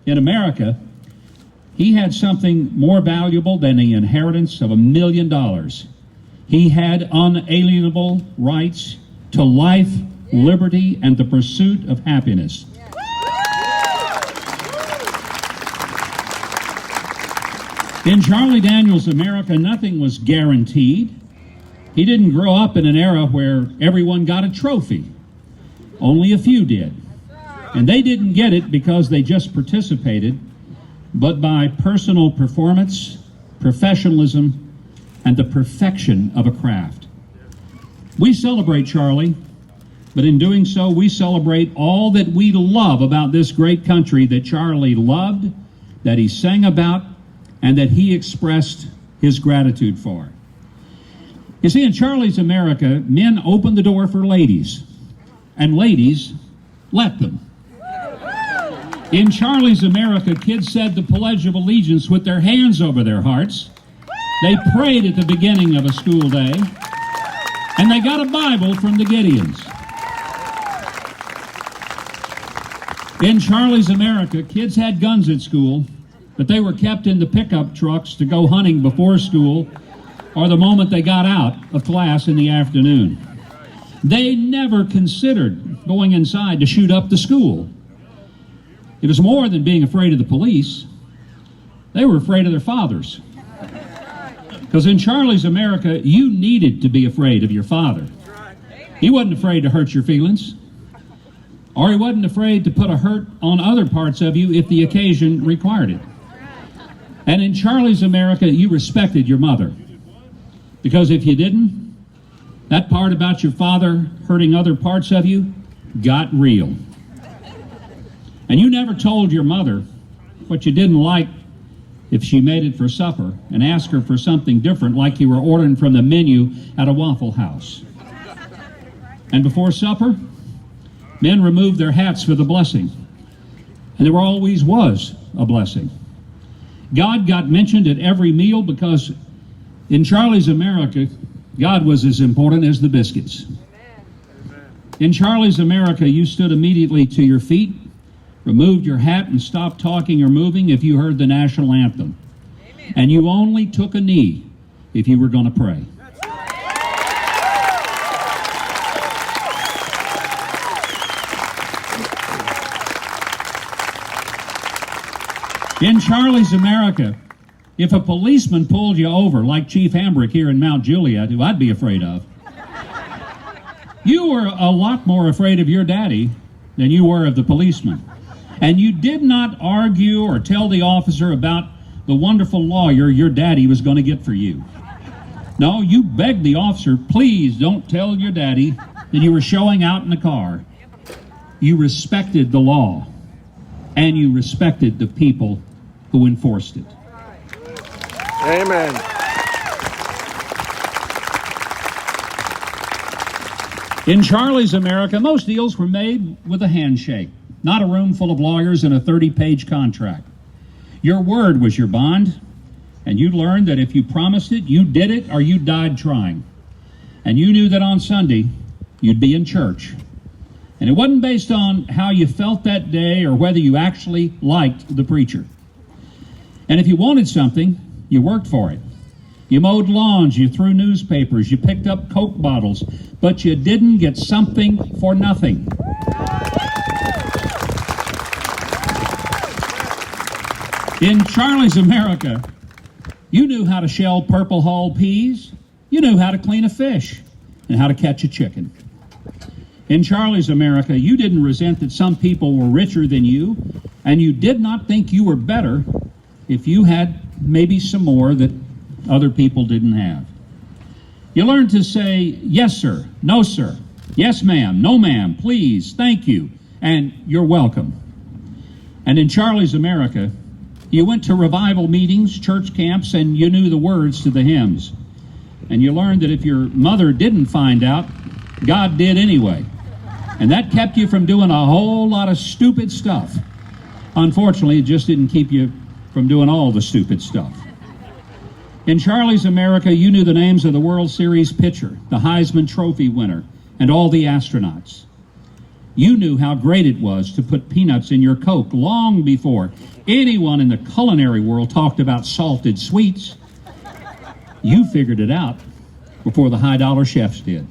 in America, he had something more valuable than the inheritance of $1 million. He had unalienable rights to life, liberty, and the pursuit of happiness. In Charlie Daniels' America, nothing was guaranteed. He didn't grow up in an era where everyone got a trophy. Only a few did. And they didn't get it because they just participated, but by personal performance, professionalism, and the perfection of a craft. We celebrate Charlie, but in doing so, we celebrate all that we love about this great country that Charlie loved, that he sang about, and that he expressed his gratitude for. You see, in Charlie's America, men opened the door for ladies, and ladies let them. In Charlie's America, kids said the Pledge of Allegiance with their hands over their hearts. They prayed at the beginning of a school day, and they got a Bible from the Gideons. In Charlie's America, kids had guns at school, but they were kept in the pickup trucks to go hunting before school or the moment they got out of class in the afternoon. They never considered going inside to shoot up the school. It was more than being afraid of the police. They were afraid of their fathers. Because in Charlie's America, you needed to be afraid of your father. He wasn't afraid to hurt your feelings, or he wasn't afraid to put a hurt on other parts of you if the occasion required it. And in Charlie's America, you respected your mother. Because if you didn't, that part about your father hurting other parts of you got real. And you never told your mother what you didn't like if she made it for supper and asked her for something different like you were ordering from the menu at a Waffle House. And before supper, men removed their hats for the blessing. And there always was a blessing. God got mentioned at every meal because in Charlie's America, God was as important as the biscuits. In Charlie's America, you stood immediately to your feet, removed your hat, and stopped talking or moving if you heard the national anthem. And you only took a knee if you were going to pray. In Charlie's America, if a policeman pulled you over, like Chief Hambrick here in Mount Juliet, who I'd be afraid of, you were a lot more afraid of your daddy than you were of the policeman. And you did not argue or tell the officer about the wonderful lawyer your daddy was going to get for you. No, you begged the officer, please don't tell your daddy that you were showing out in the car. You respected the law, and you respected the people who enforced it. Amen. In Charlie's America, most deals were made with a handshake, not a room full of lawyers and a 30-page contract. Your word was your bond, and you learned that if you promised it, you did it, or you died trying. And you knew that on Sunday, you'd be in church. And it wasn't based on how you felt that day or whether you actually liked the preacher. And if you wanted something, you worked for it. You mowed lawns, you threw newspapers, you picked up Coke bottles, but you didn't get something for nothing. In Charlie's America, you knew how to shell purple hull peas, you knew how to clean a fish, and how to catch a chicken. In Charlie's America, you didn't resent that some people were richer than you, and you did not think you were better if you had maybe some more that other people didn't have. You learned to say, yes, sir, no, sir, yes, ma'am, no, ma'am, please, thank you, and you're welcome. And in Charlie's America, you went to revival meetings, church camps, and you knew the words to the hymns. And you learned that if your mother didn't find out, God did anyway. And that kept you from doing a whole lot of stupid stuff. Unfortunately, it just didn't keep you from doing all the stupid stuff. In Charlie's America, you knew the names of the World Series pitcher, the Heisman Trophy winner, and all the astronauts. You knew how great it was to put peanuts in your Coke long before anyone in the culinary world talked about salted sweets. You figured it out before the high-dollar chefs did.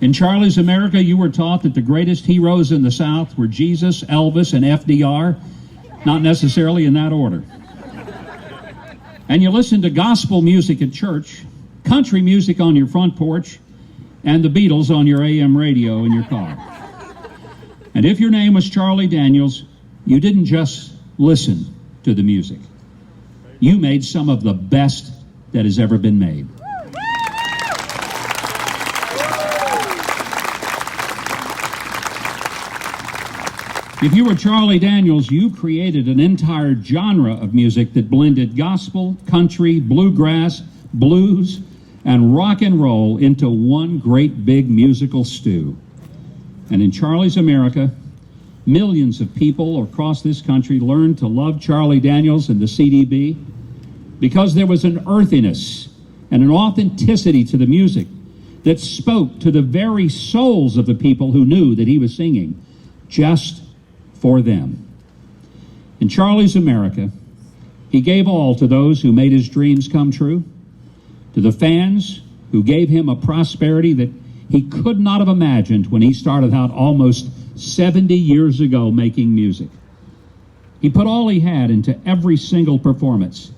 In Charlie's America, you were taught that the greatest heroes in the South were Jesus, Elvis, and FDR, not necessarily in that order. And you listened to gospel music at church, country music on your front porch, and the Beatles on your AM radio in your car. And if your name was Charlie Daniels, you didn't just listen to the music. You made some of the best that has ever been made. If you were Charlie Daniels, you created an entire genre of music that blended gospel, country, bluegrass, blues, and rock and roll into one great big musical stew. And in Charlie's America, millions of people across this country learned to love Charlie Daniels and the CDB because there was an earthiness and an authenticity to the music that spoke to the very souls of the people who knew that he was singing just for them. In Charlie's America, he gave all to those who made his dreams come true, to the fans who gave him a prosperity that he could not have imagined when he started out almost 70 years ago making music. He put all he had into every single performance,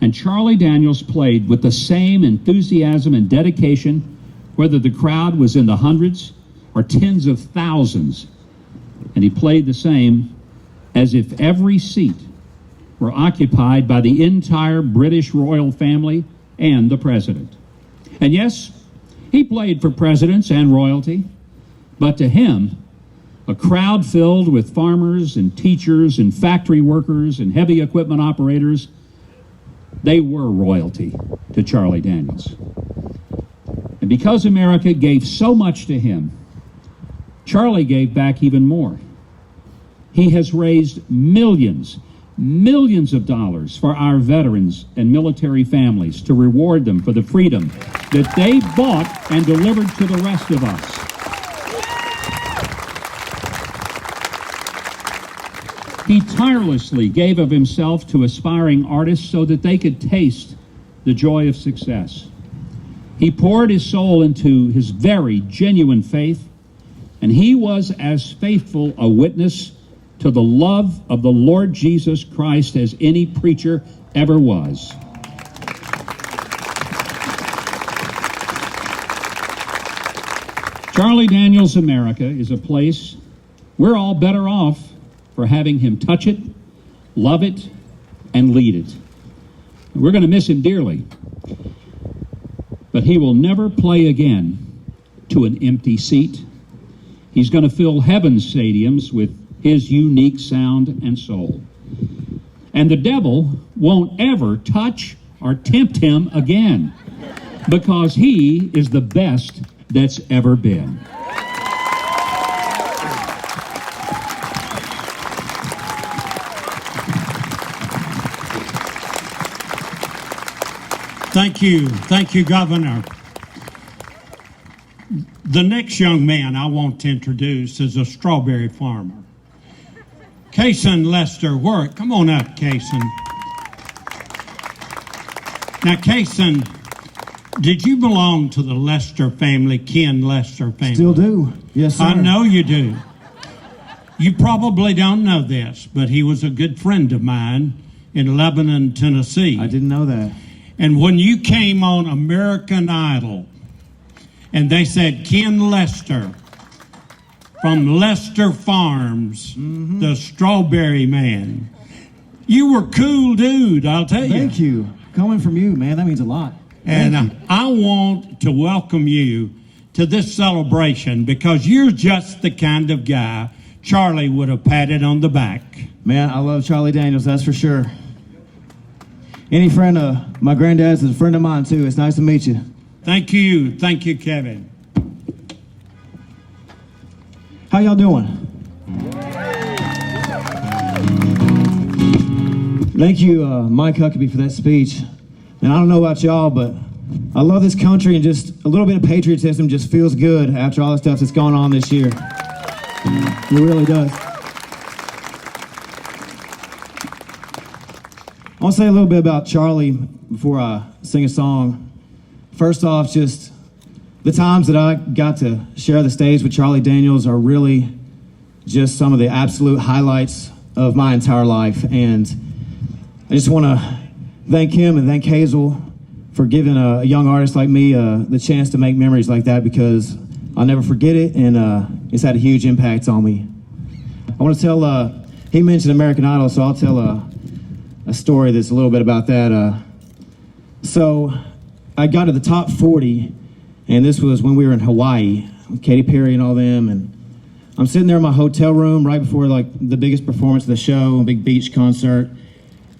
and Charlie Daniels played with the same enthusiasm and dedication, whether the crowd was in the hundreds or tens of thousands. And he played the same as if every seat were occupied by the entire British royal family and the president. And yes, he played for presidents and royalty, but to him, a crowd filled with farmers and teachers and factory workers and heavy equipment operators, they were royalty to Charlie Daniels. And because America gave so much to him, Charlie gave back even more. He has raised millions of dollars for our veterans and military families to reward them for the freedom that they bought and delivered to the rest of us. He tirelessly gave of himself to aspiring artists so that they could taste the joy of success. He poured his soul into his very genuine faith, and he was as faithful a witness to the love of the Lord Jesus Christ as any preacher ever was. Charlie Daniels' America is a place we're all better off for having him touch it, love it, and lead it. We're going to miss him dearly, but he will never play again to an empty seat. He's going to fill heaven's stadiums with his unique sound and soul. And the devil won't ever touch or tempt him again, because he is the best that's ever been. Thank you, Governor. The next young man I want to introduce is a strawberry farmer. Kason Lester Work. Come on up, Kason. Now, Kason, did you belong to the Lester family, Ken Lester family? Still do. Yes, sir. I know you do. You probably don't know this, but he was a good friend of mine in Lebanon, Tennessee. I didn't know that. And when you came on American Idol, and they said, Ken Lester from Lester Farms, the strawberry man, you were cool dude, I'll tell you. Thank you. Coming from you, man, that means a lot. And I want to welcome you to this celebration because you're just the kind of guy Charlie would have patted on the back. Man, I love Charlie Daniels, that's for sure. Any friend of my granddad's is a friend of mine, too. It's nice to meet you. Thank you, Kevin. How y'all doing? Thank you, Mike Huckabee, for that speech. And I don't know about y'all, but I love this country, and just a little bit of patriotism just feels good after all the stuff that's going on this year. It really does. I want to say a little bit about Charlie before I sing a song. First off, just the times that I got to share the stage with Charlie Daniels are really just some of the absolute highlights of my entire life. And I just want to thank him and thank Hazel for giving a young artist like me the chance to make memories like that, because I'll never forget it, and it's had a huge impact on me. I want to tell, he mentioned American Idol, so I'll tell a story that's a little bit about that. So I got to the top 40, and this was when we were in Hawaii with Katy Perry and all them, and I'm sitting there in my hotel room right before like the biggest performance of the show, a big beach concert,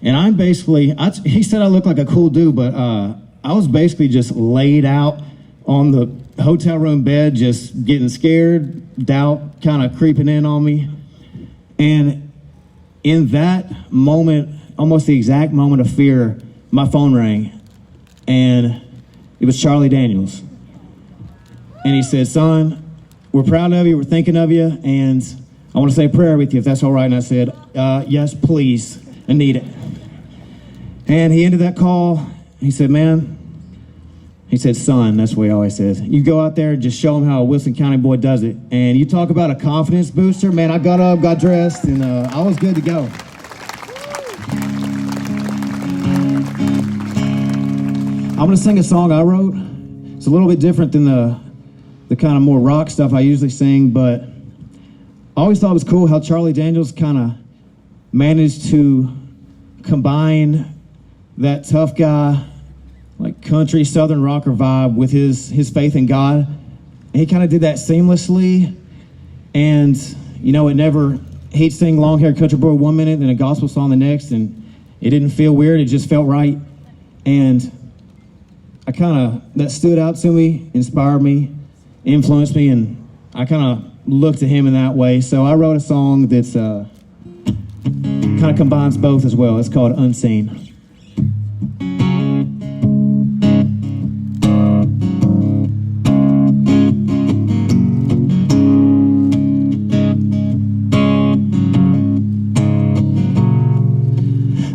and I'm basically, he said I look like a cool dude, but I was basically just laid out on the hotel room bed, just getting scared, doubt kind of creeping in on me. And in that moment, almost the exact moment of fear, my phone rang, and it was Charlie Daniels. And he said, "Son, we're proud of you, we're thinking of you, and I want to say a prayer with you, if that's all right." And I said, "Yes, please, I need it." And he ended that call. He said, "Man," he said, "Son," that's what he always says, "you go out there and just show them how a Wilson County boy does it." And you talk about a confidence booster, man, I got up, got dressed, and I was good to go. I'm going to sing a song I wrote. It's a little bit different than the kind of more rock stuff I usually sing, but I always thought it was cool how Charlie Daniels kind of managed to combine that tough guy, like country southern rocker vibe with his faith in God. And he kind of did that seamlessly. And, you know, he'd sing Long Haired Country Boy one minute and a gospel song the next, and it didn't feel weird, it just felt right. And that stood out to me, inspired me, influenced me, and I kind of looked at him in that way. So I wrote a song that's kind of combines both as well. It's called Unseen.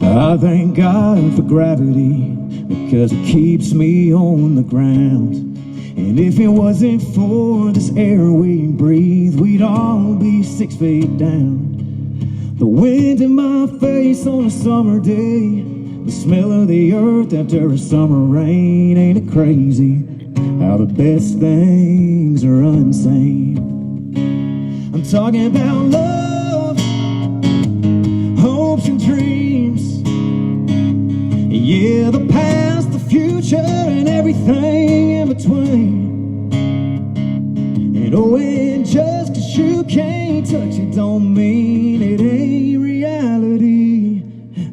I thank God for gravity, because it keeps me on the ground. And if it wasn't for this air we breathe, we'd all be 6 feet down. The wind in my face on a summer day, the smell of the earth after a summer rain. Ain't it crazy how the best things are unseen? I'm talking about love, hopes and dreams. Yeah, the past, the future, and everything in between. And oh, and just 'cause you can't touch it don't mean it ain't reality.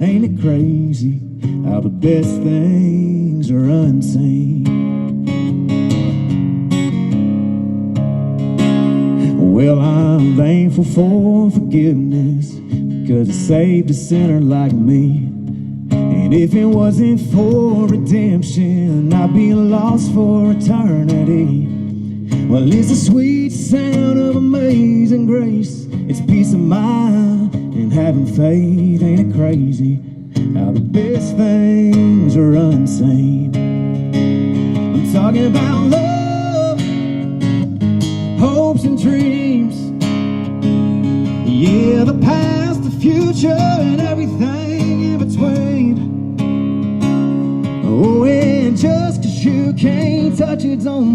Ain't it crazy how the best things are unseen? Well, I'm thankful for forgiveness, because it saved a sinner like me. And if it wasn't for redemption, I'd be lost for eternity. Well, it's the sweet sound of amazing grace. It's peace of mind and having faith. Ain't it crazy how the best things are unseen? I'm talking about love, hopes and dreams. Yeah, the past, the future, and everything in between. Oh, and just 'cause you can't touch it don't